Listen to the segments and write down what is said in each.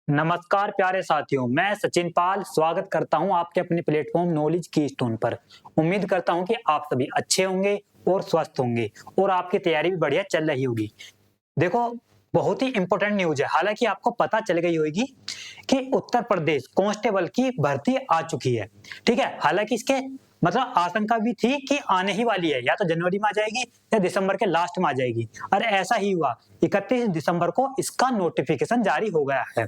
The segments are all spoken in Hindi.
नमस्कार प्यारे साथियों, मैं सचिन पाल स्वागत करता हूं आपके अपने प्लेटफॉर्म नॉलेज की स्टोन पर। उम्मीद करता हूं कि आप सभी अच्छे होंगे और स्वस्थ होंगे और आपकी तैयारी भी बढ़िया चल रही होगी। देखो, बहुत ही इंपॉर्टेंट न्यूज़ है। हालांकि आपको पता चल गई होगी कि उत्तर प्रदेश कांस्टेबल की भर्ती आ चुकी है। ठीक है, हालांकि इसके मतलब आशंका भी थी कि आने ही वाली है, या तो जनवरी में आ जाएगी या दिसंबर के लास्ट में आ जाएगी। और ऐसा ही हुआ, 31 दिसंबर को इसका नोटिफिकेशन जारी हो गया है।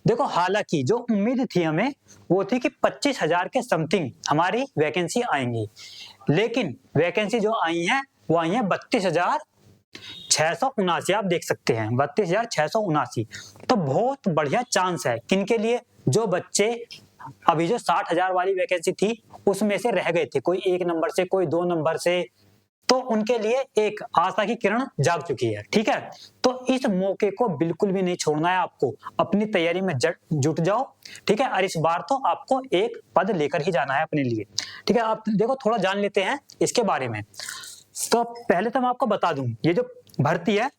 देखो, हालांकि जो उम्मीद थी हमें वो थी कि 25,000 के समथिंग हमारी वैकेंसी आएंगी, लेकिन वैकेंसी जो आई है वो आई है 32,679। आप देख सकते हैं 32,679। तो बहुत बढ़िया चांस है किनके लिए, जो बच्चे अभी जो 60,000 वाली वैकेंसी थी उसमें से रह गए थे, कोई 1 नंबर से, कोई 2 नंबर से, तो उनके लिए एक आशा की किरण जाग चुकी है। ठीक है, तो इस मौके को बिल्कुल भी नहीं छोड़ना है आपको, अपनी तैयारी में जुट जाओ। ठीक है, और इस बार तो आपको एक पद लेकर ही जाना है अपने लिए। ठीक है, आप देखो थोड़ा जान लेते हैं इसके बारे में। तो पहले तो मैं आपको बता दूं, ये जो भर्ती है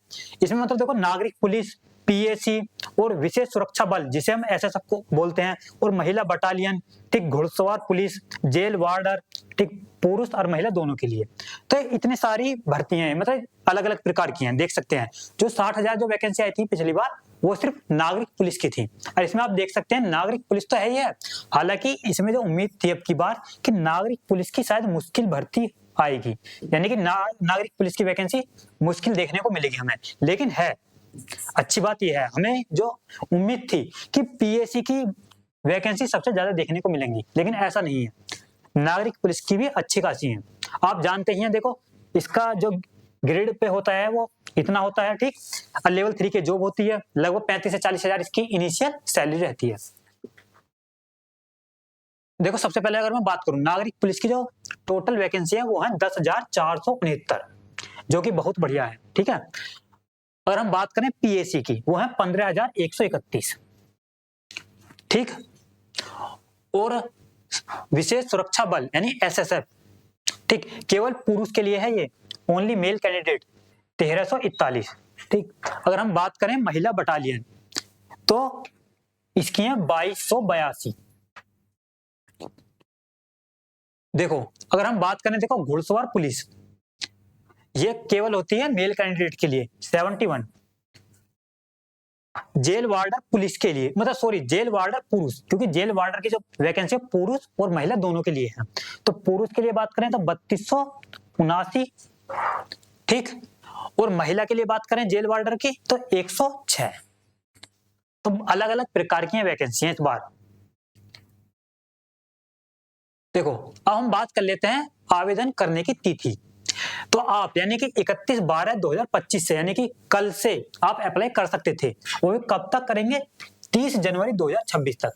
इसमें मतलब देखो, नागरिक पुलिस, पीएसी और विशेष सुरक्षा बल जिसे हम एसएसएफ को बोलते हैं, और महिला बटालियन, ठीक, घुड़सवार पुलिस, जेल वार्डर, ठीक, पुरुष और महिला दोनों के लिए। तो इतनी सारी भर्तियां हैं, मतलब अलग अलग प्रकार की हैं, देख सकते हैं। जो 60,000 जो वैकेंसी आई थी पिछली बार वो सिर्फ नागरिक पुलिस की थी, और इसमें आप देख सकते हैं नागरिक पुलिस तो है ही है। हालांकि इसमें जो उम्मीद थी अब की बार कि नागरिक पुलिस की शायद मुश्किल भर्ती आएगी, यानी कि नागरिक पुलिस की वैकेंसी मुश्किल देखने को मिलेगी हमें, लेकिन है अच्छी बात यह है, हमें जो उम्मीद थी कि पीएससी की वैकेंसी सबसे ज्यादा देखने को मिलेंगी, लेकिन ऐसा नहीं है। नागरिक पुलिस की भी अच्छी खासी है। आप जानते ही हैं, देखो इसका जो ग्रेड पे होता है वो इतना होता है, ठीक, और लेवल 3 की जॉब होती है, लगभग 35 से 40,000 इसकी इनिशियल सैलरी रहती है। देखो, सबसे पहले अगर मैं बात करूं नागरिक पुलिस की जो टोटल वैकेंसी है वो है 10,469, जो कि बहुत बढ़िया है। ठीक है, अगर हम बात करें पीएसी की वो है 15,131। ठीक, और विशेष सुरक्षा बल यानी एसएसएफ, ठीक, केवल पुरुष के लिए है ये, ओनली मेल कैंडिडेट, 1,341। ठीक, अगर हम बात करें महिला बटालियन तो इसकी है 2,282। देखो, अगर हम बात करें, देखो घुड़सवार पुलिस ये केवल होती है मेल कैंडिडेट के लिए, 71। जेल वार्डर पुलिस के लिए, मतलब सॉरी, जेल वार्डर पुरुष, क्योंकि जेल वार्डर की जो वैकेंसी है पुरुष और महिला दोनों के लिए है। तो पुरुष के लिए बात करें तो 3,279। ठीक, और महिला के लिए बात करें जेल वार्डर की तो 106। तो अलग अलग प्रकार की वैकेंसी है इस बार। देखो, अब हम बात कर लेते हैं आवेदन करने की तिथि। तो आप यानी कि 31/12/2025 से, यानी कि कल से आप अप्लाई कर सकते थे। वो भी कब तक करेंगे? 30 जनवरी 2026 तक।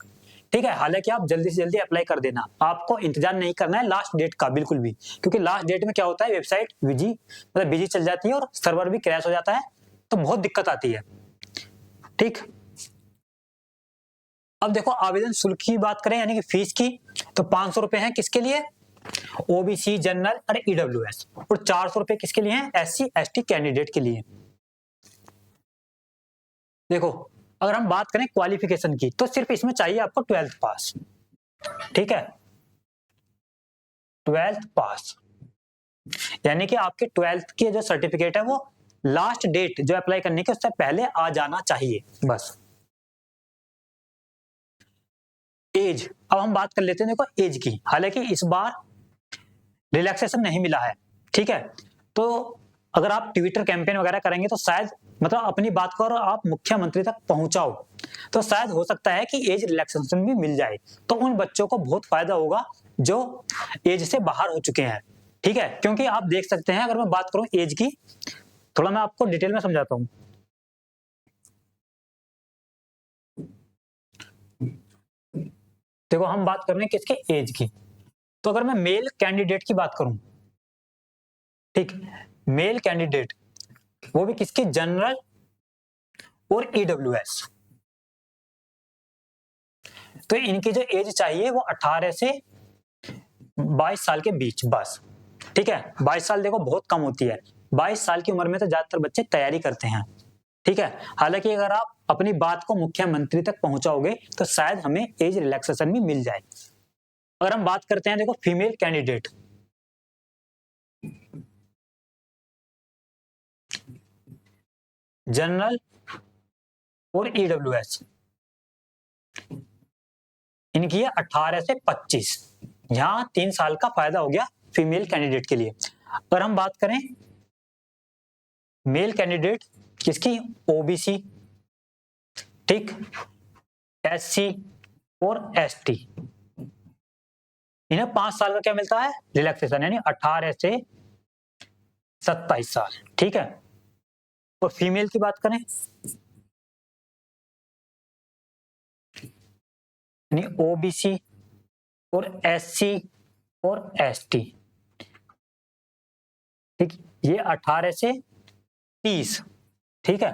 ठीक है, हालांकि आप जल्दी से जल्दी अप्लाई कर देना, आपको इंतजार नहीं करना है लास्ट डेट का बिल्कुल भी, क्योंकि लास्ट डेट में क्या होता है, वेबसाइट बिजी चल जाती है और सर्वर भी क्रैश हो जाता है, तो बहुत दिक्कत आती है। ठीक, अब देखो आवेदन शुल्क की बात करें यानी कि फीस की, तो 500 रुपए है किसके लिए? ओबीसी, जनरल और ईडब्ल्यूएस, और 400 रुपए किसके लिए हैं? एससी एसटी कैंडिडेट के लिए। देखो, अगर हम बात करें क्वालिफिकेशन की तो सिर्फ इसमें चाहिए आपको 12th पास। ठीक है, 12th पास, यानी कि आपके 12th की जो सर्टिफिकेट है वो लास्ट डेट जो अप्लाई करने की उससे पहले आ जाना चाहिए बस। एज, अब हम बात कर लेते हैं देखो एज की। हालांकि इस बार रिलैक्सेशन नहीं मिला है। ठीक है, तो अगर आप ट्विटर कैंपेन वगैरह करेंगे तो शायद मतलब अपनी बात को और आप मुख्यमंत्री तक पहुंचाओ तो शायद हो सकता है कि एज रिलैक्सेशन भी मिल जाए, तो उन बच्चों को बहुत फायदा होगा जो एज से बाहर हो चुके हैं। ठीक है, क्योंकि आप देख सकते हैं, अगर मैं बात करूं एज की, थोड़ा मैं आपको डिटेल में समझाता हूं। देखो, हम बात कर रहे हैं किसके? एज की। तो अगर मैं मेल कैंडिडेट की बात करूं, ठीक, मेल कैंडिडेट वो भी किसके? जनरल और ईडब्ल्यूएस। तो इनकी जो एज चाहिए वो 18 से 22 साल के बीच बस। ठीक है, 22 साल देखो बहुत कम होती है, 22 साल की उम्र में तो ज्यादातर बच्चे तैयारी करते हैं। ठीक है, हालांकि अगर आप अपनी बात को मुख्यमंत्री तक पहुंचाओगे तो शायद हमें एज रिलैक्सेशन भी मिल जाए। अगर हम बात करते हैं देखो फीमेल कैंडिडेट, जनरल और ईडब्ल्यूएस, इनकी है 18 से 25। यहां 3 साल का फायदा हो गया फीमेल कैंडिडेट के लिए। अगर हम बात करें मेल कैंडिडेट किसकी, ओबीसी, ठीक, एससी और एसटी, इन्हें 5 साल का क्या मिलता है, रिलैक्सेशन, यानी 18 से 27 साल, ठीक है। और फीमेल की बात करें, यानी ओबीसी और एससी और एसटी, ठीक, ये 18 से 30, ठीक है।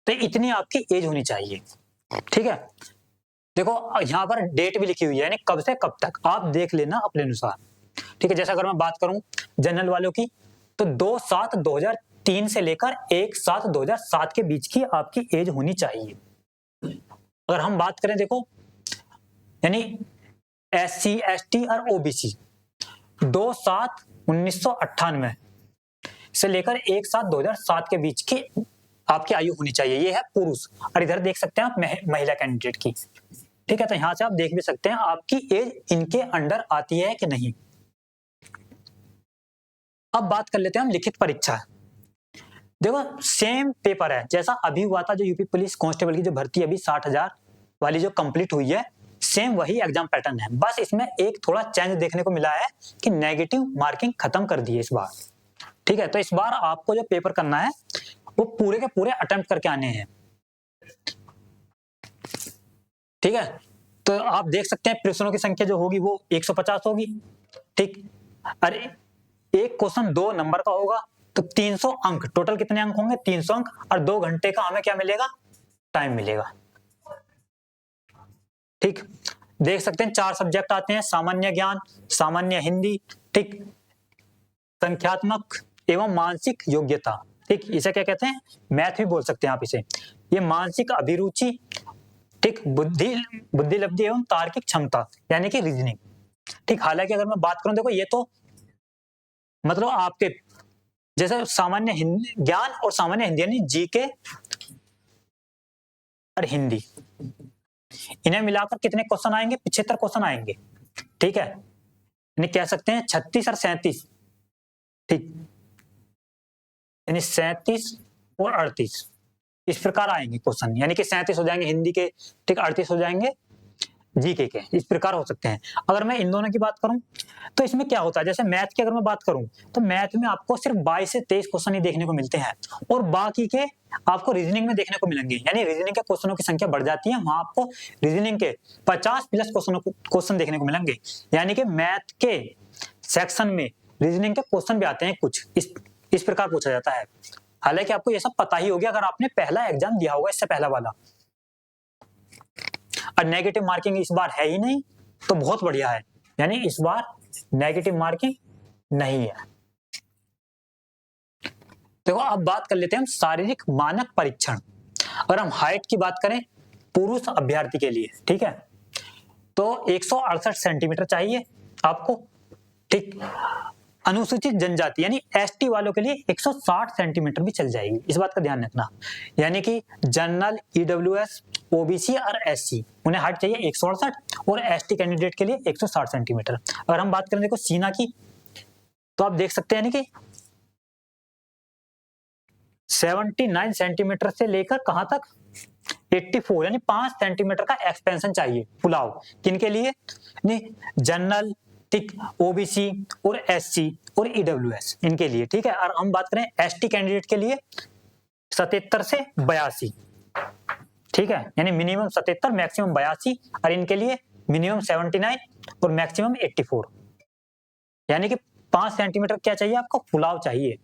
तो इतनी आपकी एज होनी चाहिए, ठीक है। देखो यहाँ पर डेट भी लिखी हुई है, यानी कब से कब तक, आप देख लेना अपने अनुसार, ठीक है। जैसा अगर मैं बात करूं जनरल वालों की, तो 2/7/2003 से लेकर 1/7/2007 के बीच की आपकी एज होनी चाहिए। अगर हम बात करें देखो, यानी एससी, एसटी और ओबीसी 2/7/1998 से लेकर 1/7/2007 के बीच की आपकी आयु होनी चाहिए, ये है पुरुष। और इधर देख सकते हैं आप महिला कैंडिडेट की, ठीक है। तो यहां से आप देख भी सकते हैं आपकी एज इनके अंडर आती है कि नहीं। अब बात कर लेते हैं हम लिखित परीक्षा। देखो सेम पेपर है जैसा अभी हुआ था, जो यूपी पुलिस कांस्टेबल की जो भर्ती अभी 60,000 वाली जो कंप्लीट हुई है, सेम वही एग्जाम पैटर्न है। बस इसमें एक थोड़ा चेंज देखने को मिला है कि नेगेटिव मार्किंग खत्म कर दी है इस बार, ठीक है। तो इस बार आपको जो पेपर करना है वो पूरे के पूरे अटेम्प्ट करके आने हैं, ठीक है। तो आप देख सकते हैं प्रश्नों की संख्या जो होगी वो 150 होगी, ठीक। अरे एक क्वेश्चन 2 नंबर का होगा तो 300 अंक, टोटल कितने अंक होंगे, 300 अंक, और 2 घंटे का हमें क्या मिलेगा, टाइम मिलेगा, ठीक। देख सकते हैं 4 सब्जेक्ट आते हैं, सामान्य ज्ञान, सामान्य हिंदी, ठीक, संख्यात्मक एवं मानसिक योग्यता, ठीक, इसे क्या कहते हैं, मैथ भी बोल सकते हैं आप इसे। ये मानसिक अभिरुचि, ठीक, बुद्धि लब्धि एवं तार्किक क्षमता, यानी कि रीजनिंग, ठीक। हालांकि अगर मैं बात करूं, देखो ये तो मतलब आपके जैसे सामान्य ज्ञान और सामान्य हिंदी, यानी जीके और हिंदी, इन्हें मिलाकर कितने क्वेश्चन आएंगे, 75 क्वेश्चन आएंगे, ठीक है। यानी कह सकते हैं 36 और 37, ठीक, यानी 37 और 38 इस प्रकार आएंगे क्वेश्चन, यानी कि 37 हो जाएंगे हिंदी के, ठीक, 38 हो जाएंगे जीके के, इस प्रकार हो सकते हैं। अगर मैं इन दोनों की बात करूं तो इसमें क्या होता है, जैसे मैथ की अगर मैं बात करूं तो मैथ में आपको सिर्फ 22 से 23 क्वेश्चन ही देखने को मिलते हैं, और बाकी के आपको रीजनिंग में देखने को मिलेंगे, यानी रीजनिंग के क्वेश्चनों की संख्या बढ़ जाती है, वहां आपको रीजनिंग के 50 प्लस क्वेश्चन देखने को मिलेंगे। यानी कि मैथ के सेक्शन में रीजनिंग के क्वेश्चन भी आते हैं कुछ, इस प्रकार पूछा जाता है। हालांकि आपको ये सब पता ही हो गया अगर आपने पहला एग्जाम दिया होगा, इससे पहला वाला। और नेगेटिव मार्किंग इस बार है ही नहीं, तो बहुत बढ़िया है, यानी इस बार नेगेटिव मार्किंग नहीं है। देखो अब बात कर लेते हैं हम शारीरिक मानक परीक्षण। अगर हम हाइट की बात करें पुरुष अभ्यर्थी के लिए, ठीक है, तो 168 सेंटीमीटर चाहिए आपको, ठीक। अनुसूचित जनजाति यानी एसटी वालों के लिए 160 सेंटीमीटर भी चल जाएगी, इस बात का ध्यान रखना। यानी कि जनरल, ईडब्ल्यूएस, ओबीसी और एससी, उन्हें हाइट चाहिए 168, और एसटी कैंडिडेट के लिए 160 सेंटीमीटर। अगर हम बात करें देखो सीना की, तो आप देख सकते हैं कि 79 सेंटीमीटर से लेकर कहां तक 84, यानी 5 सेंटीमीटर का एक्सपेंशन चाहिए पुलाव, किनके लिए, जनरल, ठीक, ओबीसी और एससी और ईडब्ल्यूएस, इनके लिए, ठीक है। और हम बात करें एसटी कैंडिडेट के लिए 77 से 82, ठीक है, यानी मिनिमम 77 मैक्सिमम 82, और इनके लिए मिनिमम 79 और मैक्सिमम 84, यानी कि 5 सेंटीमीटर क्या चाहिए आपको, फुलाव चाहिए।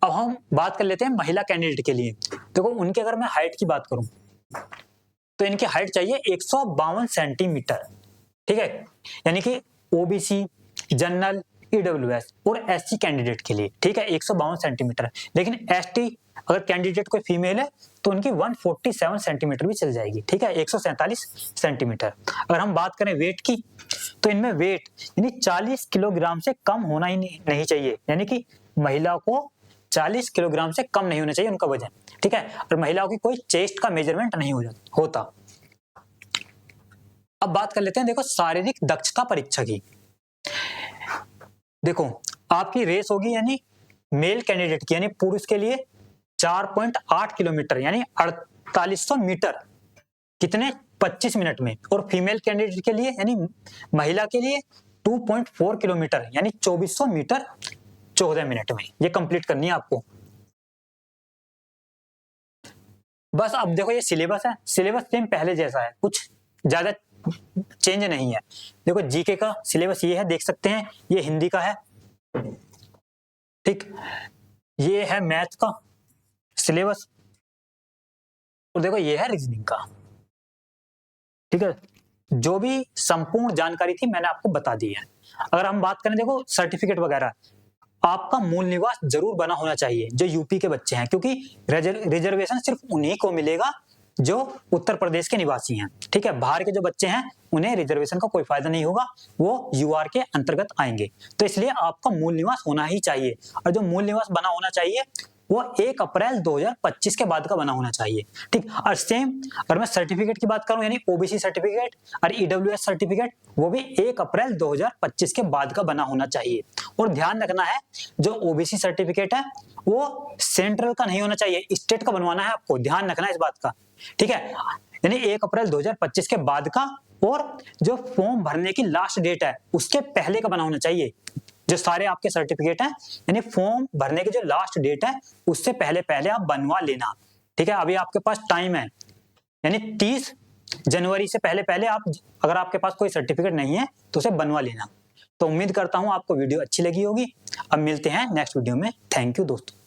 अब हम बात कर लेते हैं महिला कैंडिडेट के लिए। देखो उनके अगर मैं हाइट की बात करूं तो इनकी हाइट चाहिए 152 सेंटीमीटर, ठीक है, यानी कि ओबीसी, जनरल, ईडब्ल्यूएस और एससी कैंडिडेट के लिए, ठीक है, 152 सेंटीमीटर। लेकिन एसटी अगर कैंडिडेट कोई फीमेल है तो उनकी 147 सेंटीमीटर भी चल जाएगी, ठीक है, 147 सेंटीमीटर। अगर हम बात करें वेट की, तो इनमें वेट यानी 40 किलोग्राम से कम होना ही नहीं चाहिए, यानी कि महिला को 40 किलोग्राम से कम नहीं होना चाहिए उनका वजन, ठीक है। और महिलाओं की कोई चेस्ट का मेजरमेंट नहीं होता। अब बात कर लेते हैं देखो शारीरिक दक्षता परीक्षा की। देखो आपकी रेस होगी यानी मेल कैंडिडेट की यानी पुरुष के लिए 4.8 किलोमीटर यानी 4800 मीटर कितने 25 मिनट में, और फीमेल कैंडिडेट के लिए यानी महिला के लिए 2.4 किलोमीटर यानी 2400 मीटर 14 मिनट में। ये कंप्लीट करनी है आपको। बस अब देखो ये सिलेबस है, सिलेबस सेम पहले जैसा है, कुछ ज्यादा चेंज नहीं है। देखो जीके का सिलेबस ये है, देख सकते हैं, ये हिंदी का है, ठीक, ये है मैथ का सिलेबस, और देखो ये है रीजनिंग का, ठीक है। जो भी संपूर्ण जानकारी थी मैंने आपको बता दी है। अगर हम बात करें देखो सर्टिफिकेट वगैरह, आपका मूल निवास जरूर बना होना चाहिए जो यूपी के बच्चे हैं, क्योंकि रिजर्वेशन सिर्फ उन्हीं को मिलेगा जो उत्तर प्रदेश के निवासी हैं, ठीक है। बाहर के जो बच्चे हैं उन्हें रिजर्वेशन का कोई फायदा नहीं होगा, वो यूआर के अंतर्गत आएंगे। तो इसलिए आपका मूल निवास होना ही चाहिए, और जो मूल निवास बना होना चाहिए वो 1 अप्रैल 2025 के बाद का बना होना चाहिए, ठीक। और सेम अगर मैं सर्टिफिकेट की बात करूं यानी ओबीसी सर्टिफिकेट और ईडब्ल्यूएस सर्टिफिकेट, वो भी 1 अप्रैल 2025 के बाद का बना होना चाहिए। और ध्यान रखना है जो ओबीसी सर्टिफिकेट है वो सेंट्रल का नहीं होना चाहिए, स्टेट का बनवाना है आपको, ध्यान रखना है इस बात का, ठीक है। यानी 1 अप्रैल 2025 के बाद का, और जो फॉर्म भरने की लास्ट डेट है उसके पहले का बना होना चाहिए। जो सारे आपके सर्टिफिकेट हैं यानी फॉर्म भरने की जो लास्ट डेट है उससे पहले पहले आप बनवा लेना, ठीक है। अभी आपके पास टाइम है यानी 30 जनवरी से पहले पहले आप, अगर आपके पास कोई सर्टिफिकेट नहीं है तो उसे बनवा लेना। तो उम्मीद करता हूं आपको वीडियो अच्छी लगी होगी। अब मिलते हैं नेक्स्ट वीडियो में। थैंक यू दोस्तों।